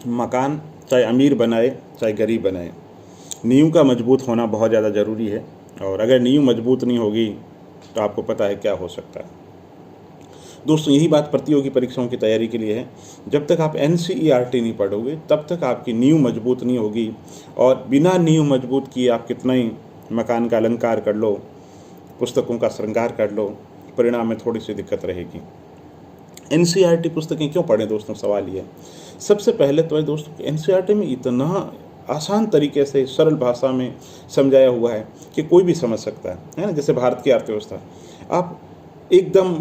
मकान चाहे अमीर बनाए चाहे गरीब बनाए, नींव का मजबूत होना बहुत ज़्यादा ज़रूरी है। और अगर नींव मजबूत नहीं होगी तो आपको पता है क्या हो सकता है। दोस्तों, यही बात प्रतियोगी परीक्षाओं की तैयारी के लिए है। जब तक आप NCERT नहीं पढ़ोगे तब तक आपकी नींव मजबूत नहीं होगी, और बिना नींव मजबूत किए आप कितना ही मकान का अलंकार कर लो, पुस्तकों का श्रृंगार कर लो, परिणाम में थोड़ी सी दिक्कत रहेगी। NCERT पुस्तकें क्यों पढ़ें दोस्तों, सवाल ये है। सबसे पहले तो है दोस्तों, NCERT में इतना आसान तरीके से सरल भाषा में समझाया हुआ है कि कोई भी समझ सकता है ना। जैसे भारत की अर्थव्यवस्था, आप एकदम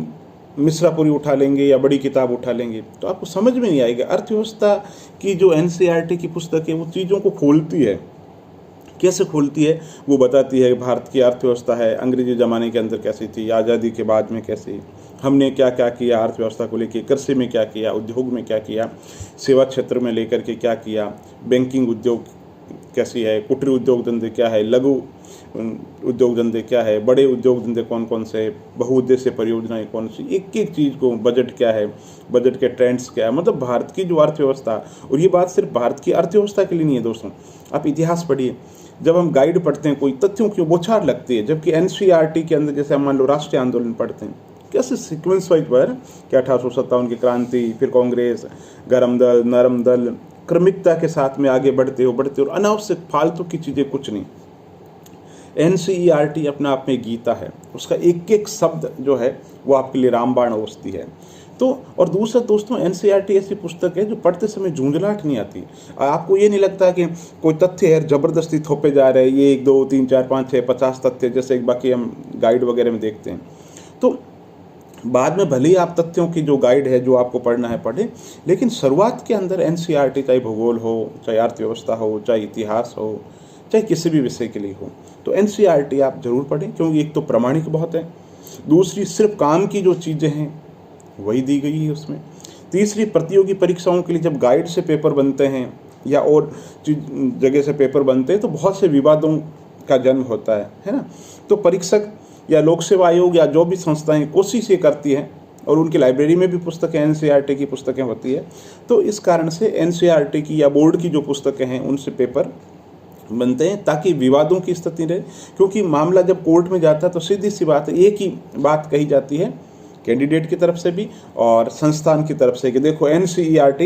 मिश्रापुरी उठा लेंगे या बड़ी किताब उठा लेंगे तो आपको समझ में नहीं आएगा। अर्थव्यवस्था की जो NCERT की पुस्तक है वो चीज़ों को खोलती है। कैसे खोलती है वो बताती है। भारत की अर्थव्यवस्था है अंग्रेजी ज़माने के अंदर कैसी थी, आज़ादी के बाद में कैसी, हमने क्या क्या किया अर्थव्यवस्था को लेकर, कृषि में क्या किया, उद्योग में क्या किया, सेवा क्षेत्र में लेकर के क्या किया, बैंकिंग उद्योग कैसी है, कुटीर उद्योग धंधे क्या है, लघु उद्योग धंधे क्या है, बड़े उद्योग धंधे कौन कौन से, बहुउद्देश्य परियोजनाएं कौन सी, एक एक चीज़ को, बजट क्या है, बजट के ट्रेंड्स क्या है। मतलब भारत की जो अर्थव्यवस्था, और ये बात सिर्फ भारत की अर्थव्यवस्था के लिए नहीं है दोस्तों, आप इतिहास पढ़िए। जब हम गाइड पढ़ते हैं कोई तथ्यों की बौछार लगती है, जबकि NCERT के अंदर जैसे हम मान लो राष्ट्रीय आंदोलन पढ़ते हैं, कैसे सीक्वेंस वाइज पर कि 1857 की क्रांति, फिर कांग्रेस, गरम दल, नरम दल, क्रमिकता के साथ में आगे बढ़ते हो और अनावश्यक फालतू की चीज़ें कुछ नहीं। NCERT अपने आप में गीता है, उसका एक एक शब्द जो है वो आपके लिए रामबाण औषधि है। तो और दूसरा दोस्तों, NCERT ऐसी पुस्तक है जो पढ़ते समय झुंझलाहट नहीं आती। आपको ये नहीं लगता कि कोई तथ्य है ज़बरदस्ती थोपे जा रहे हैं, ये 1 2 3 4 5 6 50 तथ्य जैसे बाकी हम गाइड वगैरह में देखते हैं। तो बाद में भले ही आप तथ्यों की जो गाइड है जो आपको पढ़ना है पढ़ें, लेकिन शुरुआत के अंदर NCERT चाहे भूगोल हो, चाहे अर्थव्यवस्था हो, चाहे इतिहास हो, चाहे किसी भी विषय के लिए हो, तो NCERT आप जरूर पढ़ें, क्योंकि एक तो प्रामाणिक बहुत है, दूसरी सिर्फ काम की जो चीज़ें हैं वही दी गई है उसमें, तीसरी प्रतियोगी परीक्षाओं के लिए जब गाइड से पेपर बनते हैं या और जगह से पेपर बनते हैं तो बहुत से विवादों का जन्म होता है ना। तो परीक्षक या लोक सेवा आयोग या जो भी संस्थाएं कोशिश ये करती हैं, और उनकी लाइब्रेरी में भी पुस्तकें NCERT की पुस्तकें होती है, तो इस कारण से NCERT की या बोर्ड की जो पुस्तकें हैं उनसे पेपर बनते हैं ताकि विवादों की स्थिति रहे। क्योंकि मामला जब कोर्ट में जाता है तो सीधी सी बात है, एक ही बात कही जाती है कैंडिडेट की तरफ से भी और संस्थान की तरफ से कि देखो NCERT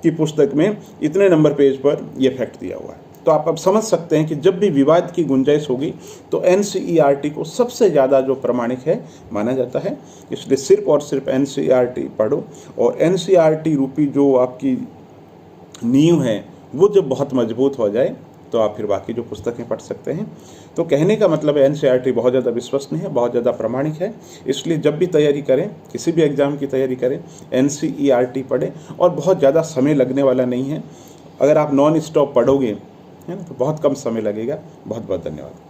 की पुस्तक में इतने नंबर पेज पर ये फैक्ट दिया हुआ है। तो आप अब समझ सकते हैं कि जब भी विवाद की गुंजाइश होगी तो NCERT को सबसे ज़्यादा जो प्रमाणिक है माना जाता है। इसलिए सिर्फ और सिर्फ NCERT पढ़ो, और NCERT रूपी जो आपकी नींव है वो जब बहुत मजबूत हो जाए तो आप फिर बाकी जो पुस्तकें पढ़ सकते हैं। तो कहने का मतलब है NCERT बहुत ज़्यादा विश्वसनीय है, बहुत ज़्यादा प्रामाणिक है। इसलिए जब भी तैयारी करें, किसी भी एग्ज़ाम की तैयारी करें, NCERT पढ़ें, और बहुत ज़्यादा समय लगने वाला नहीं है। अगर आप नॉन स्टॉप पढ़ोगे है ना तो बहुत कम समय लगेगा। बहुत बहुत धन्यवाद।